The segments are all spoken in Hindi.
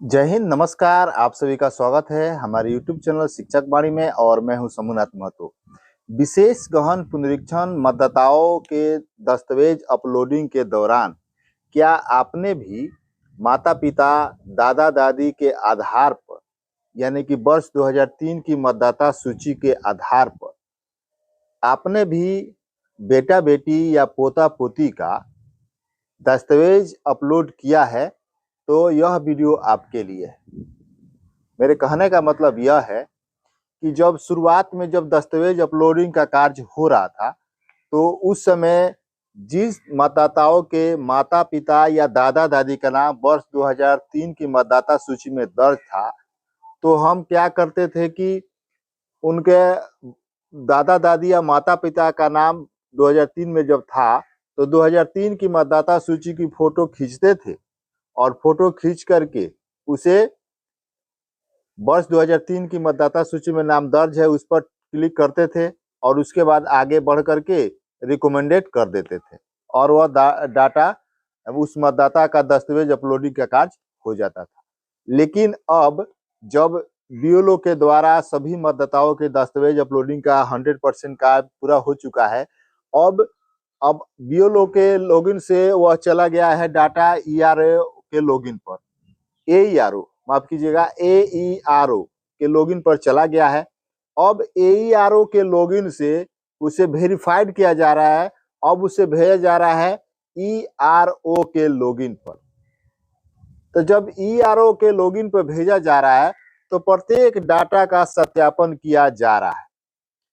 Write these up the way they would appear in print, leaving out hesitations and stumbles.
जय हिंद, नमस्कार। आप सभी का स्वागत है हमारे YouTube चैनल शिक्षक वाणी में और मैं हूं शंभुनाथ महतो। विशेष गहन पुनरीक्षण मतदाताओं के दस्तावेज अपलोडिंग के दौरान क्या आपने भी माता पिता दादा दादी के आधार पर यानी कि वर्ष 2003 की मतदाता सूची के आधार पर आपने भी बेटा बेटी या पोता पोती का दस्तावेज अपलोड किया है तो यह वीडियो आपके लिए है। मेरे कहने का मतलब यह है कि जब शुरुआत में जब दस्तावेज अपलोडिंग का कार्य हो रहा था तो उस समय जिस मतदाताओं के माता पिता या दादा दादी का नाम वर्ष 2003 की मतदाता सूची में दर्ज था, तो हम क्या करते थे कि उनके दादा दादी या माता पिता का नाम 2003 में जब था तो 2003 की मतदाता सूची की फोटो खींचते थे और फोटो खींच करके उसे वर्ष 2003 की मतदाता सूची में नाम दर्ज है उस पर क्लिक करते थे और उसके बाद आगे बढ़ करके रिकमेंडेड कर देते थे और वह डाटा उस मतदाता का दस्तावेज अपलोडिंग का कार्य हो जाता था। लेकिन अब जब बीएलओ के द्वारा सभी मतदाताओं के दस्तावेज अपलोडिंग का 100% का पूरा हो चुका है, अब बीएलओ के लॉगिन से वह चला गया है डाटा ईआरओ के लॉगिन पर, एईआरओ माफ कीजिएगा एईआरओ के लॉगिन पर चला गया है। अब एईआरओ के लॉगिन से उसे वेरीफाइड किया जा रहा है, अब उसे भेजा जा रहा है ईआरओ के लॉगिन पर। तो जब ईआरओ के लॉगिन पर भेजा जा रहा है तो प्रत्येक डाटा का सत्यापन किया जा रहा है।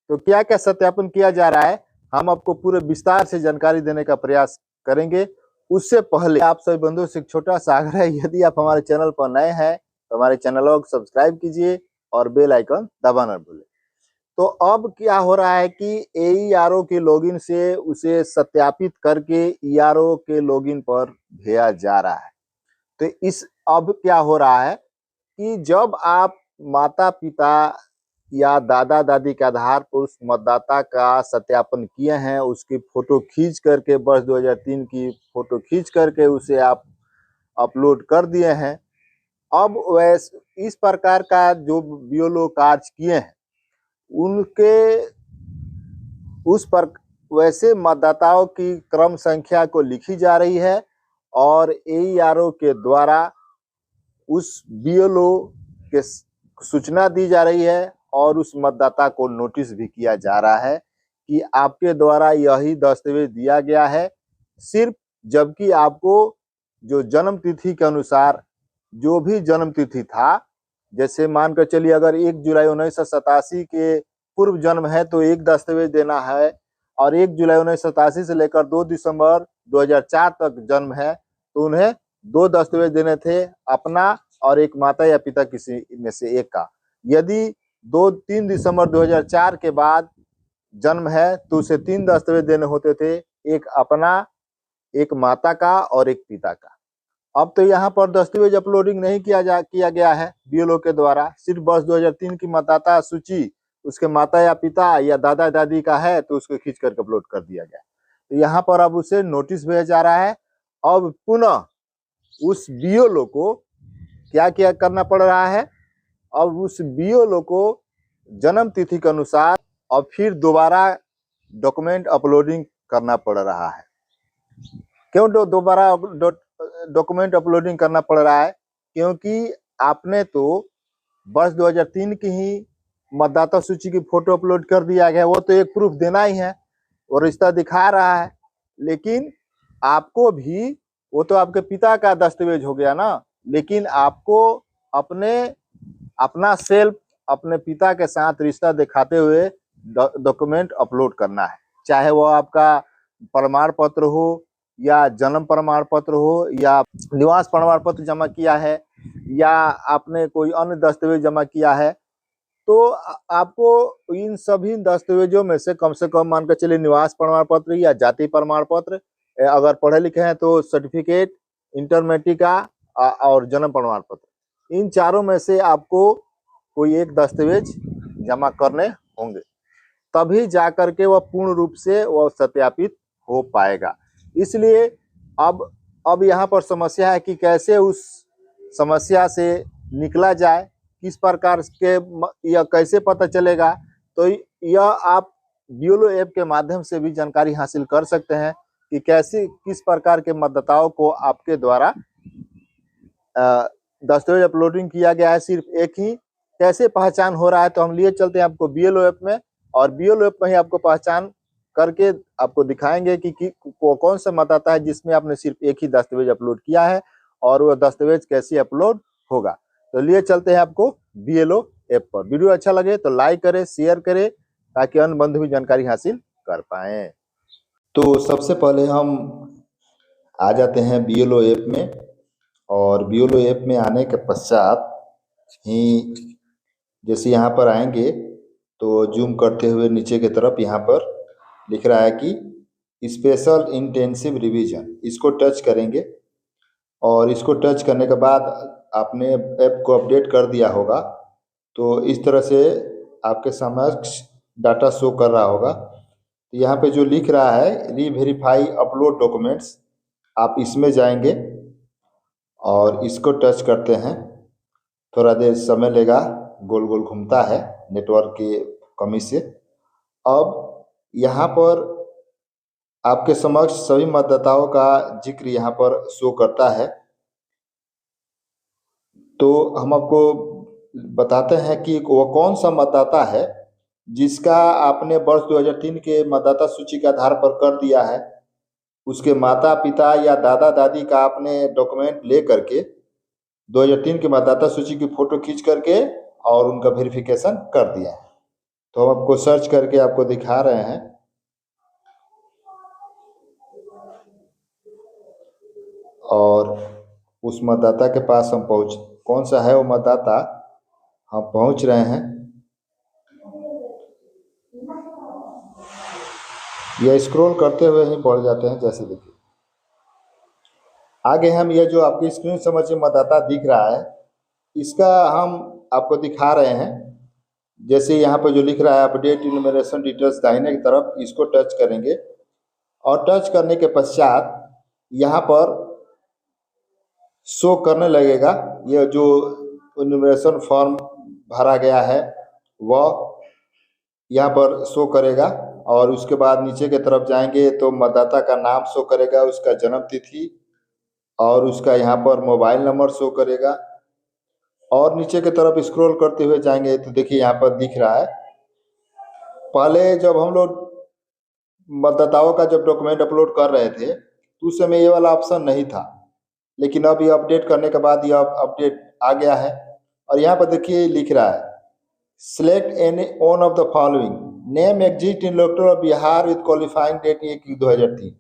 तो क्या क्या सत्यापन किया जा रहा है हम आपको पूरे विस्तार से जानकारी देने का प्रयास करेंगे। उससे पहले आप सभी बंधुओं से एक छोटा सा आग्रह है, यदि आप हमारे चैनल पर नए हैं तो हमारे चैनल को सब्सक्राइब कीजिए और बेल आइकन दबाना न भूलें। तो अब क्या हो रहा है कि एईआरओ के लॉगिन से उसे सत्यापित करके ईआरओ के लॉगिन पर भेजा जा रहा है। तो अब क्या हो रहा है कि जब आप माता पिता या दादा दादी के आधार पर उस मतदाता का सत्यापन किए हैं, उसकी फोटो खींच करके वर्ष 2003 की फोटो खींच करके उसे आप अपलोड कर दिए हैं। अब वैसे इस प्रकार का जो बीएलओ कार्य किए हैं उनके उस पर वैसे मतदाताओं की क्रम संख्या को लिखी जा रही है और एईआरओ के द्वारा उस बीएलओ के सूचना दी जा रही है और उस मतदाता को नोटिस भी किया जा रहा है कि आपके द्वारा यही दस्तावेज दिया गया है सिर्फ, जबकि आपको जो जन्म तिथि के अनुसार जो भी जन्म तिथि था, जैसे मानकर चलिए अगर 1 जुलाई 1987 के पूर्व जन्म है तो एक दस्तावेज देना है और 1 जुलाई 1987 से लेकर 2 दिसंबर 2004 तक जन्म है तो उन्हें 2 दस्तावेज देने थे, अपना और एक माता या पिता किसी में से एक का। यदि 3 दिसंबर 2004 के बाद जन्म है तो उसे 3 दस्तावेज देने होते थे, एक अपना, एक माता का और एक पिता का। अब तो यहाँ पर दस्तावेज अपलोडिंग नहीं किया गया है बीएलओ के द्वारा, सिर्फ वर्ष 2003 की मतदाता सूची उसके माता या पिता या दादा दादी का है तो उसको खींच करके अपलोड कर दिया गया। तो यहाँ पर अब उसे नोटिस भेजा जा रहा है। अब पुनः उस बीएलओ को क्या करना पड़ रहा है, अब उस बीएलओ को जन्म तिथि के अनुसार और फिर दोबारा डॉक्यूमेंट अपलोडिंग करना पड़ रहा है। क्यों दोबारा डॉक्यूमेंट अपलोडिंग करना पड़ रहा है? क्योंकि आपने तो वर्ष 2003 की ही मतदाता सूची की फोटो अपलोड कर दिया गया, वो तो एक प्रूफ देना ही है, वो रिश्ता दिखा रहा है। लेकिन आपको भी, वो तो आपके पिता का दस्तावेज हो गया ना, लेकिन आपको अपना सेल्फ अपने पिता के साथ रिश्ता दिखाते हुए डॉक्यूमेंट अपलोड करना है, चाहे वो आपका प्रमाण पत्र हो या जन्म प्रमाण पत्र हो या निवास प्रमाण पत्र जमा किया है या आपने कोई अन्य दस्तावेज जमा किया है, तो आपको इन सभी दस्तावेजों में से कम मानकर चलिए निवास प्रमाण पत्र या जाति प्रमाण पत्र, अगर पढ़े लिखे हैं तो सर्टिफिकेट, इंटरमेट्रिक का और जन्म प्रमाण पत्र, इन चारों में से आपको कोई एक दस्तावेज जमा करने होंगे, तभी जाकर के वह पूर्ण रूप से वह सत्यापित हो पाएगा। इसलिए अब यहाँ पर समस्या है कि कैसे उस समस्या से निकला जाए, किस प्रकार के यह कैसे पता चलेगा, तो यह आप बीएलओ ऐप के माध्यम से भी जानकारी हासिल कर सकते हैं कि कैसे किस प्रकार के मतदाताओं को आपके द्वारा दस्तावेज अपलोडिंग किया गया है, सिर्फ एक ही कैसे पहचान हो रहा है। तो हम लिए चलते हैं आपको बीएलओ ऐप में, और बीएलओ ऐप में ही आपको पहचान करके आपको दिखाएंगे कि कौन सा मतदाता है जिसमें आपने सिर्फ एक ही दस्तावेज अपलोड किया है और वो दस्तावेज कैसे अपलोड होगा। तो लिए चलते हैं आपको बीएलओ ऐप पर। वीडियो अच्छा लगे तो लाइक करें, शेयर करें, ताकि अन्य बंधु भी जानकारी हासिल कर पाए। तो सबसे पहले हम आ जाते हैं बीएलओ ऐप में, और बीएलओ ऐप में आने के पश्चात ही जैसे यहाँ पर आएंगे तो जूम करते हुए नीचे की तरफ यहाँ पर लिख रहा है कि स्पेशल इंटेंसिव रिवीजन, इसको टच करेंगे। और इसको टच करने के बाद आपने ऐप को अपडेट कर दिया होगा, तो इस तरह से आपके समक्ष डाटा शो कर रहा होगा। तो यहाँ पे जो लिख रहा है रीवेरीफाई अपलोड डॉक्यूमेंट्स, आप इसमें जाएंगे और इसको टच करते हैं। थोड़ा देर समय लेगा, गोल गोल घूमता है नेटवर्क की कमी से। अब यहाँ पर आपके समक्ष सभी मतदाताओं का जिक्र यहाँ पर शो करता है। तो हम आपको बताते हैं कि वो कौन सा मतदाता है जिसका आपने वर्ष 2003 के मतदाता सूची के आधार पर कर दिया है। उसके माता पिता या दादा दादी का आपने डॉक्यूमेंट ले करके 2003 के मतदाता सूची की फोटो खींच करके और उनका वेरिफिकेशन कर दिया है। तो हम आपको सर्च करके आपको दिखा रहे हैं। और उस मतदाता के पास हम कौन सा है वो मतदाता, हम पहुंच रहे हैं। यह स्क्रॉल करते हुए ही बढ़ जाते हैं। जैसे देखिए आगे हम ये जो आपकी स्क्रीन समझिए मतदाता दिख रहा है, इसका हम आपको दिखा रहे हैं। जैसे यहाँ पर जो लिख रहा है अपडेट इन्यूमरेशन डिटेल्स दाहिने की तरफ, इसको टच करेंगे। और टच करने के पश्चात यहाँ पर शो करने लगेगा यह जो इन्यूमरेशन फॉर्म भरा गया है वह यहाँ पर शो करेगा। और उसके बाद नीचे की तरफ जाएंगे तो मतदाता का नाम शो करेगा, उसका जन्म तिथि और उसका यहाँ पर मोबाइल नंबर शो करेगा। और नीचे की तरफ स्क्रॉल करते हुए जाएंगे तो देखिए यहाँ पर दिख रहा है, पहले जब हम लोग मतदाताओं का जब डॉक्यूमेंट अपलोड कर रहे थे तो उस समय ये वाला ऑप्शन नहीं था, लेकिन अब ये अपडेट करने के बाद यह अपडेट आ गया है। और यहाँ पर देखिए लिख रहा है select any one of the following name exist in electoral of Bihar with qualifying date 1/2003।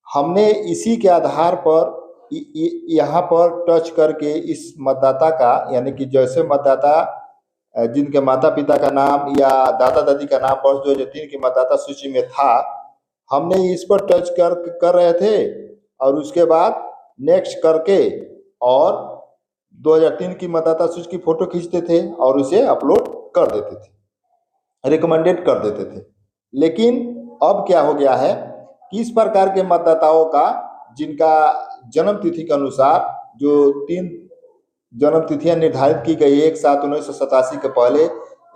हमने इसी के आधार पर यहाँ पर टच करके इस मतदाता का, यानी कि जैसे मतदाता जिनके माता पिता का नाम या दादा दादी का नाम वर्ष 2003 की मतदाता सूची में था, हमने इस पर टच कर रहे थे और उसके बाद नेक्स्ट करके और 2003 की मतदाता सूची की फोटो खींचते थे और उसे अपलोड कर देते थे, रिकमेंडेड कर देते थे। लेकिन अब क्या हो गया है कि इस प्रकार के मतदाताओं का जिनका जन्म तिथि के अनुसार जो 3 जन्म तिथियां निर्धारित की गई है, 1/7/1987 के पहले,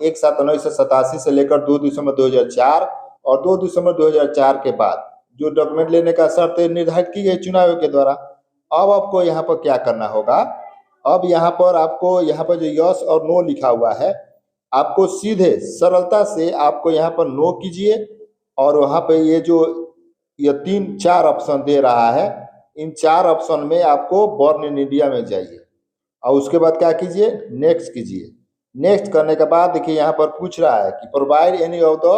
1/7/1987 से लेकर 2 दिसंबर 2004 और 2 दिसंबर 2004 के बाद जो डॉक्यूमेंट लेने का शर्त निर्धारित की गई चुनाव के द्वारा। अब आपको यहाँ पर क्या करना होगा, अब यहाँ पर आपको यहाँ पर जो यस और नो लिखा हुआ है, आपको सीधे सरलता से आपको यहाँ पर नो कीजिए और वहाँ पे ये जो ये 3-4 ऑप्शन दे रहा है, इन 4 ऑप्शन में आपको बॉर्न इन इंडिया में जाइए और उसके बाद क्या कीजिए, नेक्स्ट कीजिए। नेक्स्ट करने के बाद देखिए यहाँ पर पूछ रहा है कि provide any of the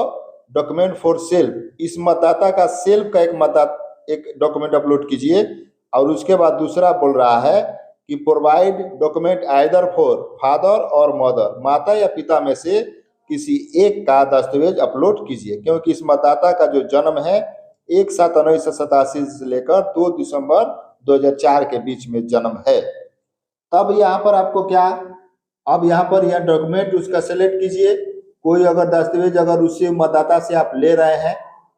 document for self. इस मतदाता का सेल्फ का एक डॉक्यूमेंट अपलोड कीजिए। और उसके बाद दूसरा बोल रहा है कि provide document either for father और मदर, माता या पिता में से किसी एक का दस्तावेज अपलोड कीजिए, क्योंकि इस मतदाता का जो जन्म है 1/7/1987 से लेकर 2 दिसंबर 2004 के बीच में जन्म है। तब यहाँ पर आपको क्या, अब यहाँ पर यह डॉक्यूमेंट उसका सेलेक्ट कीजिए। कोई अगर दस्तावेज अगर उससे मतदाता से आप ले रहे हैं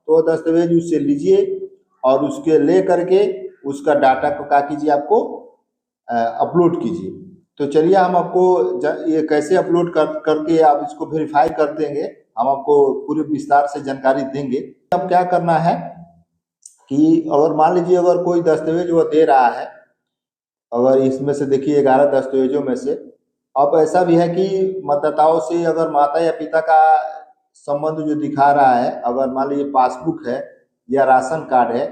तो दस्तावेज उससे लीजिए और उसके ले करके उसका डाटा को क्या कीजिए, आपको अपलोड कीजिए। तो चलिए हम आपको ये कैसे अपलोड करके आप इसको वेरीफाई कर देंगे, हम आपको पूरे विस्तार से जानकारी देंगे। अब क्या करना है कि अगर मान लीजिए अगर कोई दस्तावेज वो दे रहा है, अगर इसमें से देखिए 11 दस्तावेजों में से अब ऐसा भी है कि मतदाताओं से अगर माता या पिता का संबंध जो दिखा रहा है, अगर मान लीजिए पासबुक है या राशन कार्ड है,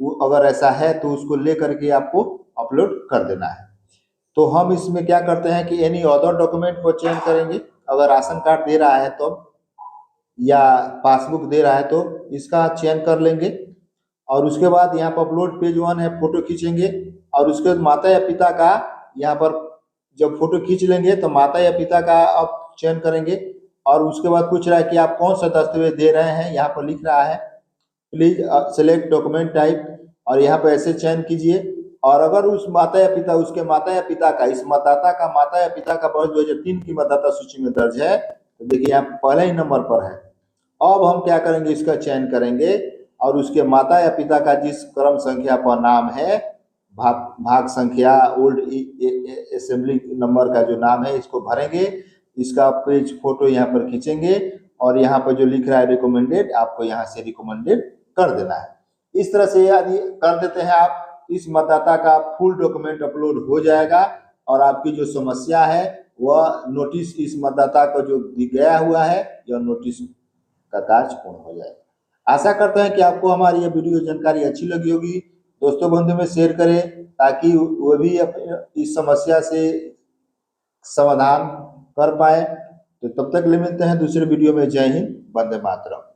वो अगर ऐसा है तो उसको ले करके आपको अपलोड कर देना है। तो हम इसमें क्या करते हैं कि एनी अदर डॉक्यूमेंट को चेंज करेंगे। अगर राशन कार्ड दे रहा है तो या पासबुक दे रहा है तो इसका चयन कर लेंगे, और उसके बाद यहाँ पर अपलोड पेज 1 है, फोटो खींचेंगे, और उसके बाद माता या पिता का यहाँ पर जब फोटो खींच लेंगे तो माता या पिता का आप चयन करेंगे, और उसके बाद पूछ रहा है कि आप कौन सा दस्तावेज दे रहे हैं, यहाँ पर लिख रहा है प्लीज सेलेक्ट डॉक्यूमेंट टाइप, और यहाँ पर ऐसे चयन कीजिए। और अगर उस माता या पिता उसके माता या पिता का इस मतदाता का माता या पिता का वर्ष 2003 की मतदाता सूची में दर्ज है, तो देखिए यहाँ पहले ही नंबर पर है। अब हम क्या करेंगे, इसका चयन करेंगे और उसके माता या पिता का जिस क्रम संख्या पर नाम है, भाग संख्या ओल्ड असेंबली नंबर का जो नाम है, इसको भरेंगे। इसका पेज फोटो यहाँ पर खींचेंगे, और यहाँ पर जो लिख रहा है रिकमेंडेड, आपको यहाँ से रिकमेंडेड कर देना है। इस तरह से यदि कर देते हैं आप, इस मतदाता का फुल डॉक्यूमेंट अपलोड हो जाएगा, और आपकी जो समस्या है वह नोटिस इस मतदाता को जो गया हुआ है, यह नोटिस का कार्य पूर्ण हो जाएगा। आशा करते हैं कि आपको हमारी यह वीडियो जानकारी अच्छी लगी होगी। दोस्तों बंधु में शेयर करें ताकि वो भी इस समस्या से समाधान कर पाए। तो तब तक ले मिलते हैं दूसरे वीडियो में। जय हिंद, वंदे मातरम।